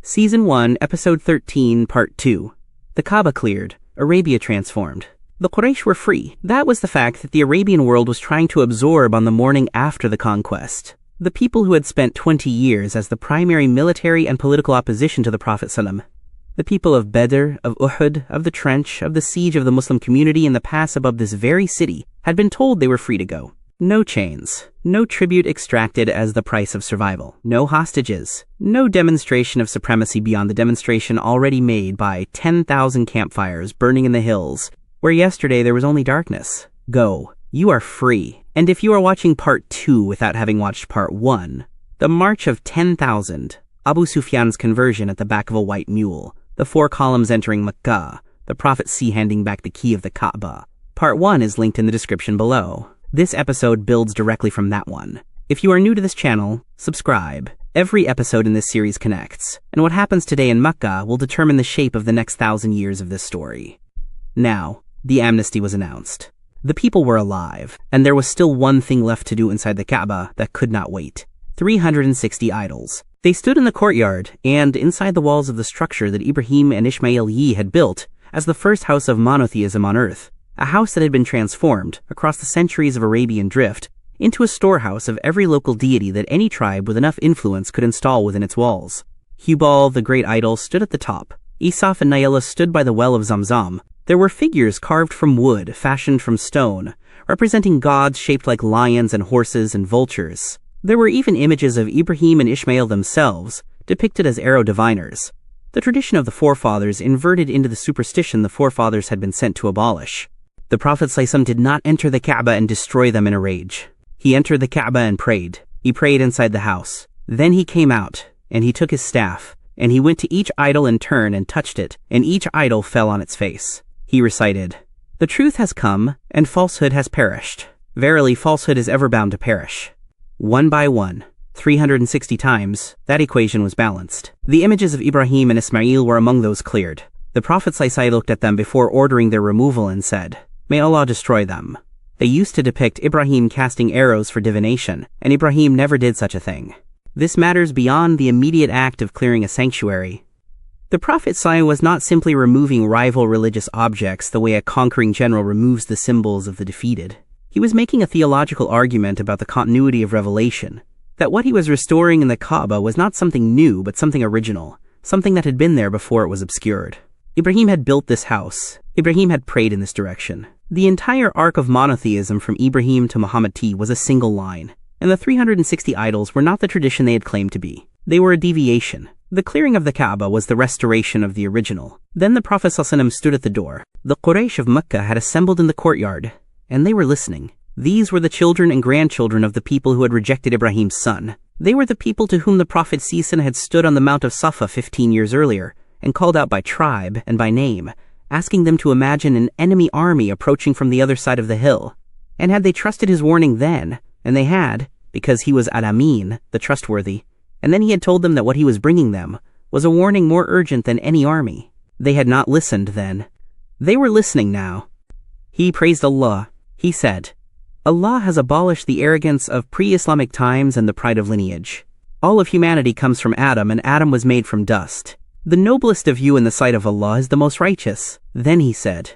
Season 1, Episode 13, Part 2. The Kaaba cleared, Arabia transformed. The Quraish were free. That was the fact that the Arabian world was trying to absorb on the morning after the conquest. The people who had spent 20 years as the primary military and political opposition to the Prophet ﷺ. The people of Badr, of Uhud, of the Trench, of the siege of the Muslim community in the pass above this very city had been told they were free to go. No chains, no tribute extracted as the price of survival, no hostages, no demonstration of supremacy beyond the demonstration already made by 10,000 campfires burning in the hills, where yesterday there was only darkness. Go. You are free. And if you are watching Part 2 without having watched Part 1, the March of 10,000, Abu Sufyan's conversion at the back of a white mule, the 4 columns entering Makkah, the Prophet handing back the key of the Kaaba. Part 1 is linked in the description below. This episode builds directly from that one. If you are new to this channel, subscribe. Every episode in this series connects, and what happens today in Makkah will determine the shape of the next 1,000 years of this story. Now, the amnesty was announced. The people were alive, and there was still one thing left to do inside the Kaaba that could not wait. 360 idols. They stood in the courtyard and inside the walls of the structure that Ibrahim and Ismail had built as the first house of monotheism on earth. A house that had been transformed, across the centuries of Arabian drift, into a storehouse of every local deity that any tribe with enough influence could install within its walls. Hubal, the great idol, stood at the top. Isaf and Naila stood by the well of Zamzam. There were figures carved from wood, fashioned from stone, representing gods shaped like lions and horses and vultures. There were even images of Ibrahim and Ismail themselves, depicted as arrow diviners. The tradition of the forefathers inverted into the superstition the forefathers had been sent to abolish. The Prophet ﷺ did not enter the Kaaba and destroy them in a rage. He entered the Kaaba and prayed. He prayed inside the house. Then he came out, and he took his staff, and he went to each idol in turn and touched it, and each idol fell on its face. He recited, "The truth has come, and falsehood has perished. Verily, falsehood is ever bound to perish." One by one, 360 times, that equation was balanced. The images of Ibrahim and Ismail were among those cleared. The Prophet ﷺ looked at them before ordering their removal and said, "May Allah destroy them." They used to depict Ibrahim casting arrows for divination, and Ibrahim never did such a thing. This matters beyond the immediate act of clearing a sanctuary. The Prophet ﷺ was not simply removing rival religious objects the way a conquering general removes the symbols of the defeated. He was making a theological argument about the continuity of revelation, that what he was restoring in the Kaaba was not something new but something original, something that had been there before it was obscured. Ibrahim had built this house. Ibrahim had prayed in this direction. The entire arc of monotheism from Ibrahim to Muhammad was a single line, and the 360 idols were not the tradition they had claimed to be. They were a deviation. The clearing of the Kaaba was the restoration of the original. Then the Prophet ﷺ stood at the door. The Quraish of Makkah had assembled in the courtyard, and they were listening. These were the children and grandchildren of the people who had rejected Ibrahim's son. They were the people to whom the Prophet ﷺ had stood on the Mount of Safa 15 years earlier, and called out by tribe and by name, asking them to imagine an enemy army approaching from the other side of the hill. And had they trusted his warning then, and they had, because he was al-Amin, the trustworthy, and then he had told them that what he was bringing them was a warning more urgent than any army. They had not listened then. They were listening now. He praised Allah. He said, "Allah has abolished the arrogance of pre-Islamic times and the pride of lineage. All of humanity comes from Adam, and Adam was made from dust. The noblest of you in the sight of Allah is the most righteous." Then he said,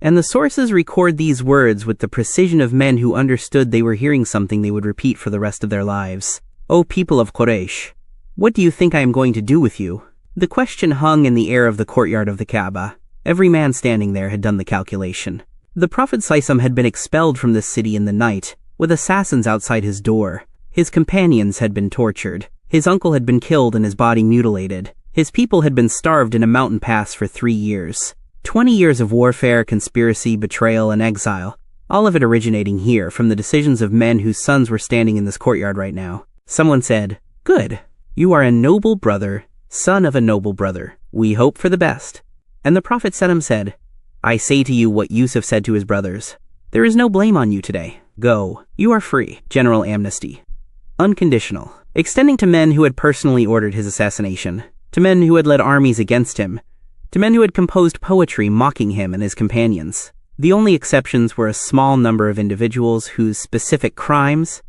and the sources record these words with the precision of men who understood they were hearing something they would repeat for the rest of their lives. "O people of Quraysh, what do you think I am going to do with you?" The question hung in the air of the courtyard of the Kaaba. Every man standing there had done the calculation. The Prophet ﷺ had been expelled from this city in the night, with assassins outside his door. His companions had been tortured. His uncle had been killed and his body mutilated. His people had been starved in a mountain pass for 3 years. 20 years of warfare, conspiracy, betrayal, and exile, all of it originating here from the decisions of men whose sons were standing in this courtyard right now. Someone said, "Good. You are a noble brother, son of a noble brother. We hope for the best." And the Prophet ﷺ said, "I say to you what Yusuf said to his brothers. There is no blame on you today. Go. You are free." General amnesty. Unconditional. Extending to men who had personally ordered his assassination, to men who had led armies against him, to men who had composed poetry mocking him and his companions. The only exceptions were a small number of individuals whose specific crimes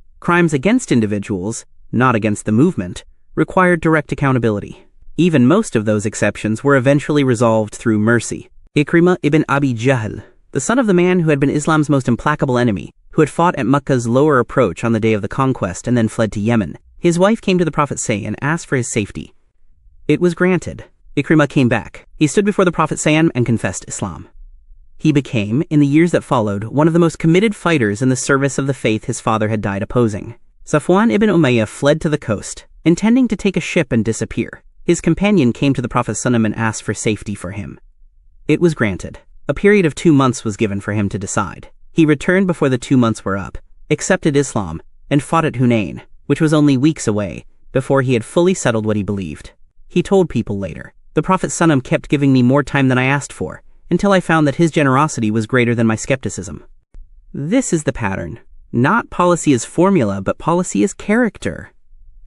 against individuals, not against the movement, required direct accountability. Even most of those exceptions were eventually resolved through mercy. Ikrimah ibn Abi Jahl, the son of the man who had been Islam's most implacable enemy, who had fought at Makkah's lower approach on the day of the conquest and then fled to Yemen. His wife came to the Prophet and asked for his safety. It was granted. Ikrimah came back. He stood before the Prophet and confessed Islam. He became, in the years that followed, one of the most committed fighters in the service of the faith his father had died opposing. Safwan ibn Umayyah fled to the coast, intending to take a ship and disappear. His companion came to the Prophet and asked for safety for him. It was granted. A period of 2 months was given for him to decide. He returned before the 2 months were up, accepted Islam, and fought at Hunain, which was only weeks away, before he had fully settled what he believed. He told people later, "The Prophet kept giving me more time than I asked for, until I found that his generosity was greater than my skepticism." This is the pattern. Not policy as formula, but policy as character.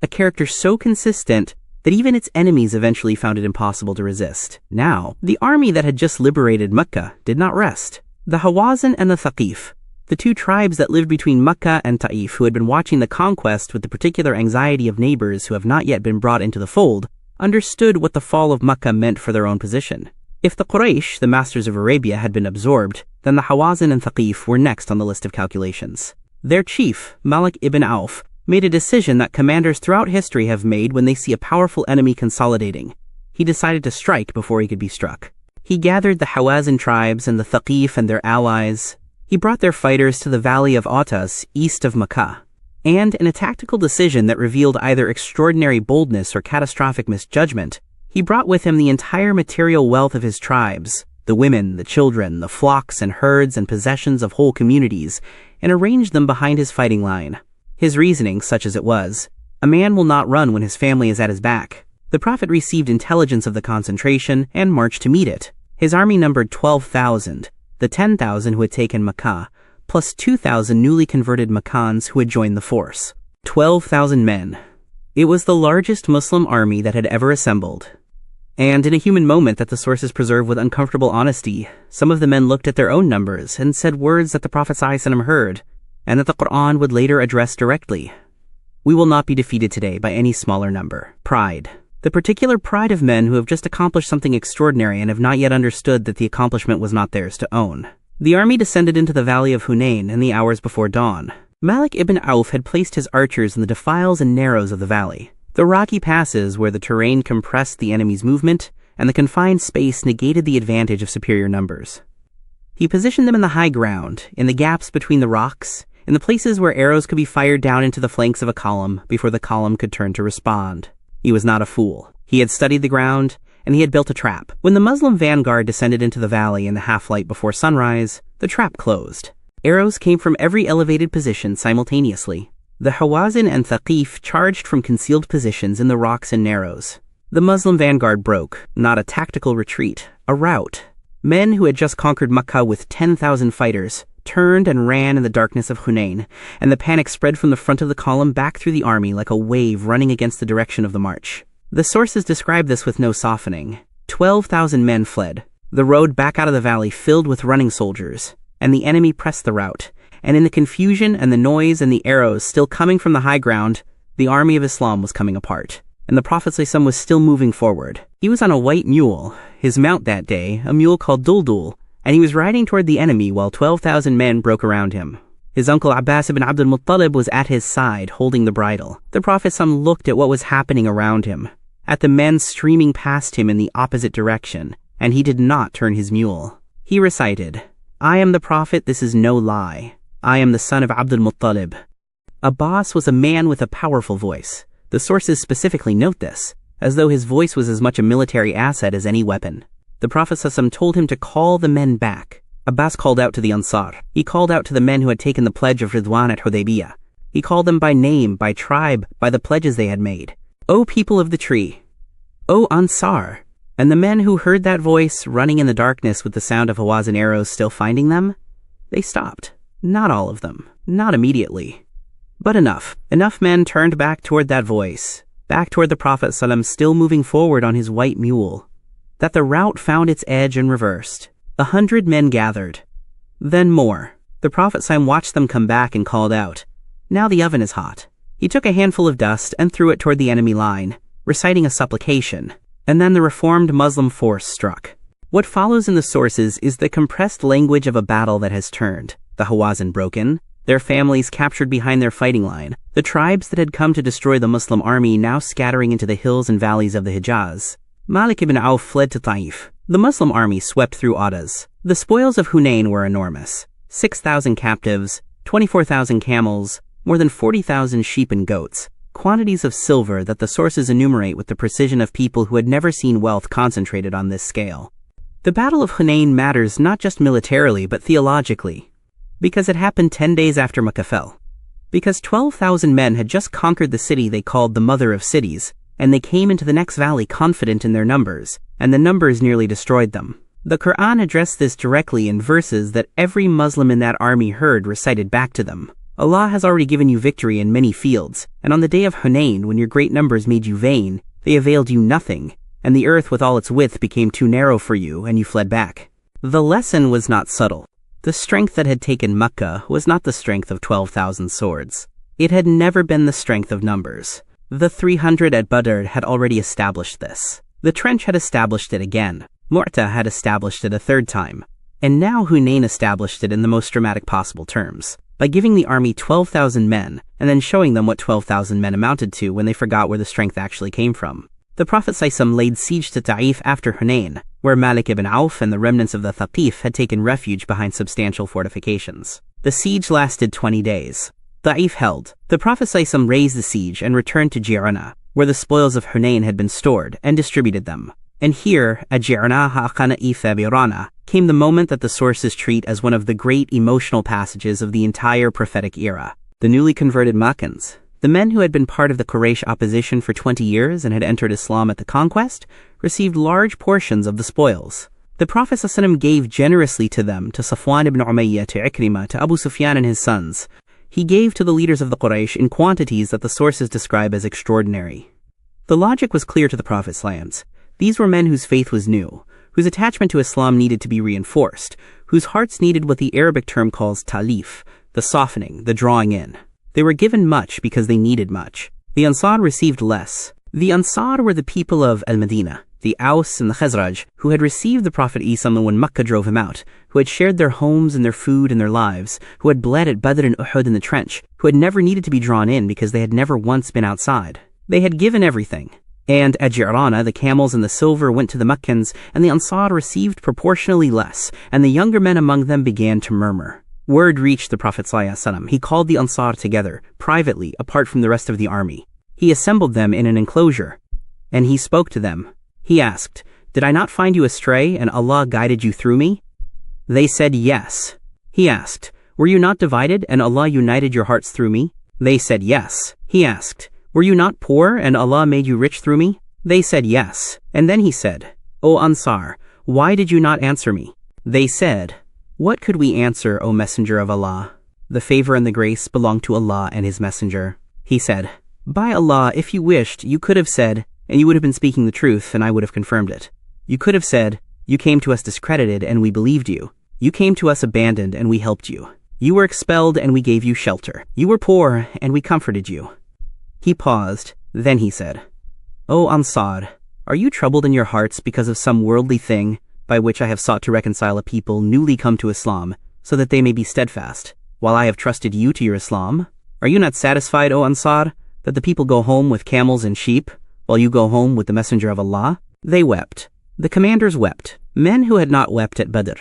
A character so consistent that even its enemies eventually found it impossible to resist. Now, the army that had just liberated Makkah did not rest. The Hawazin and the Thaqif, the 2 tribes that lived between Makkah and Ta'if, who had been watching the conquest with the particular anxiety of neighbors who have not yet been brought into the fold, understood what the fall of Makkah meant for their own position. If the Quraish, the masters of Arabia, had been absorbed, then the Hawazin and Thaqif were next on the list of calculations. Their chief, Malik ibn Auf, made a decision that commanders throughout history have made when they see a powerful enemy consolidating. He decided to strike before he could be struck. He gathered the Hawazin tribes and the Thaqif and their allies. He brought their fighters to the valley of Autas, east of Makkah. And in a tactical decision that revealed either extraordinary boldness or catastrophic misjudgment, he brought with him the entire material wealth of his tribes, the women, the children, the flocks and herds and possessions of whole communities, and arranged them behind his fighting line. His reasoning, such as it was, a man will not run when his family is at his back. The Prophet received intelligence of the concentration and marched to meet it. His army numbered 12,000, the 10,000 who had taken Makkah, plus 2,000 newly converted Makkans who had joined the force. 12,000 men. It was the largest Muslim army that had ever assembled. And in a human moment that the sources preserve with uncomfortable honesty, some of the men looked at their own numbers and said words that the Prophet ﷺ heard, and that the Quran would later address directly. We will not be defeated today by any smaller number. Pride. The particular pride of men who have just accomplished something extraordinary and have not yet understood that the accomplishment was not theirs to own. The army descended into the valley of Hunain in the hours before dawn. Malik ibn Auf had placed his archers in the defiles and narrows of the valley, the rocky passes where the terrain compressed the enemy's movement, and the confined space negated the advantage of superior numbers. He positioned them in the high ground, in the gaps between the rocks, in the places where arrows could be fired down into the flanks of a column before the column could turn to respond. He was not a fool. He had studied the ground, and he had built a trap. When the Muslim vanguard descended into the valley in the half-light before sunrise, the trap closed. Arrows came from every elevated position simultaneously. The Hawazin and Thaqif charged from concealed positions in the rocks and narrows. The Muslim vanguard broke, not a tactical retreat, a rout. Men who had just conquered Makkah with 10,000 fighters turned and ran in the darkness of Hunain, and the panic spread from the front of the column back through the army like a wave running against the direction of the march. The sources describe this with no softening. 12,000 men fled. The road back out of the valley filled with running soldiers, and the enemy pressed the rout. And in the confusion and the noise and the arrows still coming from the high ground, the army of Islam was coming apart. And the Prophet ﷺ was still moving forward. He was on a white mule, his mount that day, a mule called Duldul, and he was riding toward the enemy while 12,000 men broke around him. His uncle Abbas ibn Abd al-Muttalib was at his side, holding the bridle. The Prophet ﷺ looked at what was happening around him, at the men streaming past him in the opposite direction, and he did not turn his mule. He recited, "I am the Prophet, this is no lie. I am the son of Abd al-Muttalib." Abbas was a man with a powerful voice. The sources specifically note this, as though his voice was as much a military asset as any weapon. The Prophet ﷺ told him to call the men back. Abbas called out to the Ansar. He called out to the men who had taken the pledge of Ridwan at Hudaybiyah. He called them by name, by tribe, by the pledges they had made. "O people of the tree! O Ansar!" And the men who heard that voice running in the darkness with the sound of Hawazin arrows still finding them, they stopped. Not all of them. Not immediately. But enough. Enough men turned back toward that voice, back toward the Prophet ﷺ still moving forward on his white mule, that the rout found its edge and reversed. 100 men gathered. Then more. The Prophet ﷺ watched them come back and called out, "Now the oven is hot." He took a handful of dust and threw it toward the enemy line, reciting a supplication, and then the reformed Muslim force struck. What follows in the sources is the compressed language of a battle that has turned. The Hawazin broken, their families captured behind their fighting line, the tribes that had come to destroy the Muslim army now scattering into the hills and valleys of the Hijaz. Malik ibn Auf fled to Taif. The Muslim army swept through Adas. The spoils of Hunain were enormous. 6,000 captives, 24,000 camels, more than 40,000 sheep and goats, quantities of silver that the sources enumerate with the precision of people who had never seen wealth concentrated on this scale. The Battle of Hunain matters not just militarily but theologically, because it happened 10 days after Makkah fell. Because 12,000 men had just conquered the city they called the Mother of Cities, and they came into the next valley confident in their numbers, and the numbers nearly destroyed them. The Quran addressed this directly in verses that every Muslim in that army heard recited back to them. Allah has already given you victory in many fields, and on the day of Hunain, when your great numbers made you vain, they availed you nothing, and the earth with all its width became too narrow for you, and you fled back. The lesson was not subtle. The strength that had taken Makkah was not the strength of 12,000 swords. It had never been the strength of numbers. The 300 at Badr had already established this. The trench had established it again. Mu'tah had established it a third time. And now Hunain established it in the most dramatic possible terms, by giving the army 12,000 men, and then showing them what 12,000 men amounted to when they forgot where the strength actually came from. The Prophet ﷺ laid siege to Taif after Hunain, where Malik ibn Auf and the remnants of the Thaqif had taken refuge behind substantial fortifications. The siege lasted 20 days. Taif held. The Prophet ﷺ raised the siege and returned to Ji'ranah, where the spoils of Hunain had been stored, and distributed them. And here, at Ji'ranah, came the moment that the sources treat as one of the great emotional passages of the entire prophetic era. The newly converted Makkans, the men who had been part of the Quraish opposition for 20 years and had entered Islam at the conquest, received large portions of the spoils. The Prophet ﷺ gave generously to them, to Safwan ibn Umayyah, to Ikrimah, to Abu Sufyan and his sons. He gave to the leaders of the Quraish in quantities that the sources describe as extraordinary. The logic was clear to the Prophet ﷺ. These were men whose faith was new, whose attachment to Islam needed to be reinforced, whose hearts needed what the Arabic term calls talif, the softening, the drawing in. They were given much because they needed much. The Ansar received less. The Ansar were the people of al-Madinah, the Aus and the Khazraj, who had received the Prophet Isa when Makkah drove him out, who had shared their homes and their food and their lives, who had bled at Badr and Uhud in the trench, who had never needed to be drawn in because they had never once been outside. They had given everything. And at Ji'ranah, the camels and the silver went to the Makkans, and the Ansar received proportionally less, and the younger men among them began to murmur. Word reached the Prophet ﷺ. He called the Ansar together, privately, apart from the rest of the army. He assembled them in an enclosure, and he spoke to them. He asked, "Did I not find you astray, and Allah guided you through me?" They said, "Yes." He asked, "Were you not divided, and Allah united your hearts through me?" They said, "Yes." He asked, "Were you not poor, and Allah made you rich through me?" They said, "Yes." And then he said, "O Ansar, why did you not answer me?" They said, "What could we answer, O Messenger of Allah? The favor and the grace belong to Allah and His Messenger." He said, "By Allah, if you wished, you could have said, and you would have been speaking the truth, and I would have confirmed it. You could have said, you came to us discredited, and we believed you. You came to us abandoned, and we helped you. You were expelled, and we gave you shelter. You were poor, and we comforted you." He paused. Then he said, "O Ansar, are you troubled in your hearts because of some worldly thing by which I have sought to reconcile a people newly come to Islam, so that they may be steadfast, while I have trusted you to your Islam? Are you not satisfied, O Ansar, that the people go home with camels and sheep, while you go home with the Messenger of Allah?" They wept. The commanders wept, men who had not wept at Badr.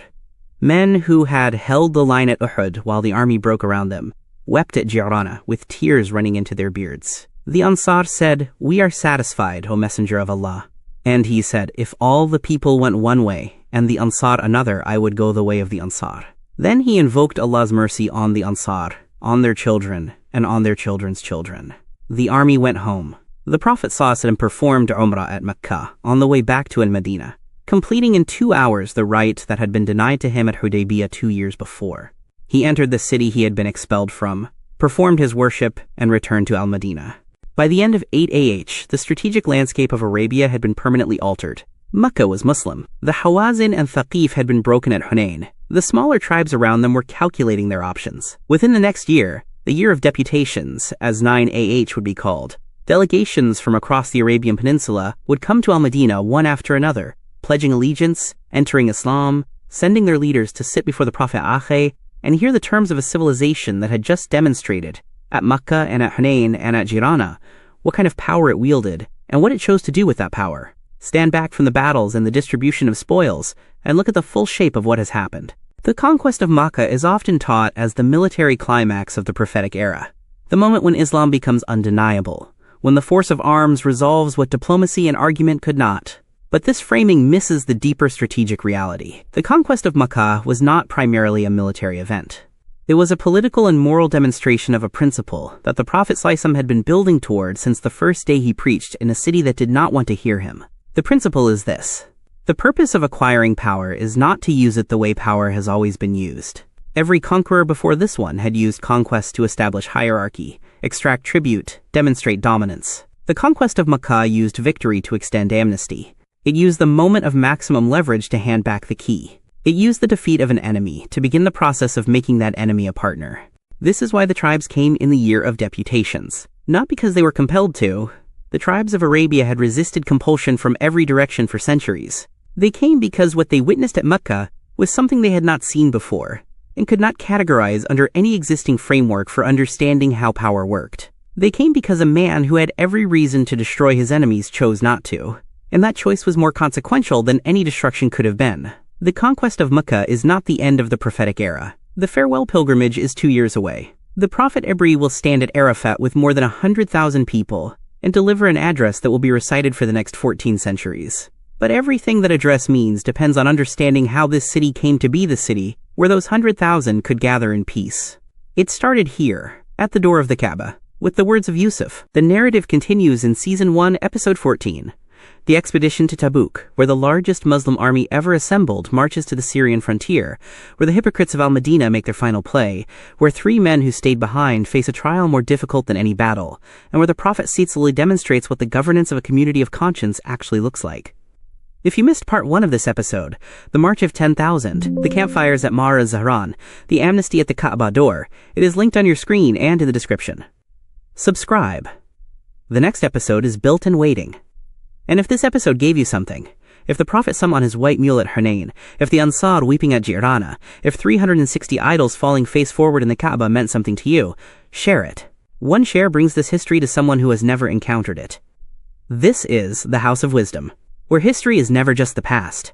Men who had held the line at Uhud while the army broke around them, wept at Ji'ranah with tears running into their beards. The Ansar said, "We are satisfied, O Messenger of Allah." And he said, "If all the people went one way, and the Ansar another, I would go the way of the Ansar." Then he invoked Allah's mercy on the Ansar, on their children, and on their children's children. The army went home. The Prophet ﷺ performed Umrah at Makkah on the way back to al-Madinah, completing in 2 hours the rite that had been denied to him at Hudaybiyah 2 years before. He entered the city he had been expelled from, performed his worship, and returned to al-Madinah. By the end of 8 AH, the strategic landscape of Arabia had been permanently altered. Makkah was Muslim. The Hawazin and Thaqif had been broken at Hunain. The smaller tribes around them were calculating their options. Within the next year, the Year of Deputations, as 9 AH would be called, Delegations from across the Arabian Peninsula would come to Al-Madinah one after another, pledging allegiance, entering Islam, sending their leaders to sit before the Prophet and hear the terms of a civilization that had just demonstrated, at Makkah and at Hunain and at Ji'ranah, what kind of power it wielded and what it chose to do with that power. Stand back from the battles and the distribution of spoils and look at the full shape of what has happened. The conquest of Makkah is often taught as the military climax of the prophetic era, the moment when Islam becomes undeniable, when the force of arms resolves what diplomacy and argument could not. But this framing misses the deeper strategic reality. The conquest of Makkah was not primarily a military event. It was a political and moral demonstration of a principle that the Prophet ﷺ had been building toward since the first day he preached in a city that did not want to hear him. The principle is this: the purpose of acquiring power is not to use it the way power has always been used. Every conqueror before this one had used conquest to establish hierarchy, extract tribute, demonstrate dominance. The conquest of Makkah used victory to extend amnesty. It used the moment of maximum leverage to hand back the key. It used the defeat of an enemy to begin the process of making that enemy a partner. This is why the tribes came in the Year of Deputations. Not because they were compelled to. The tribes of Arabia had resisted compulsion from every direction for centuries. They came because what they witnessed at Makkah was something they had not seen before, and could not categorize under any existing framework for understanding how power worked. They came because a man who had every reason to destroy his enemies chose not to, and that choice was more consequential than any destruction could have been. The conquest of Makkah is not the end of the prophetic era. The farewell pilgrimage is 2 years away. The Prophet Ibrahim will stand at Arafat with more than 100,000 people and deliver an address that will be recited for the next 14 centuries. But everything that address means depends on understanding how this city came to be the city where those 100,000 could gather in peace. It started here, at the door of the Kaaba, with the words of Yusuf. The narrative continues in Season 1, Episode 14. The expedition to Tabuk, where the largest Muslim army ever assembled, marches to the Syrian frontier, where the hypocrites of Al-Madinah make their final play, where 3 men who stayed behind face a trial more difficult than any battle, and where the Prophet ceaselessly demonstrates what the governance of a community of conscience actually looks like. If you missed part 1 of this episode, the March of 10,000, the campfires at Mar al-Zahran, the amnesty at the Kaaba door, it is linked on your screen and in the description. Subscribe. The next episode is Built and Waiting. And if this episode gave you something, if the Prophet sum on his white mule at Hunain, if the Ansar weeping at Ji'ranah, if 360 idols falling face forward in the Kaaba meant something to you, share it. One share brings this history to someone who has never encountered it. This is the House of Wisdom, where history is never just the past,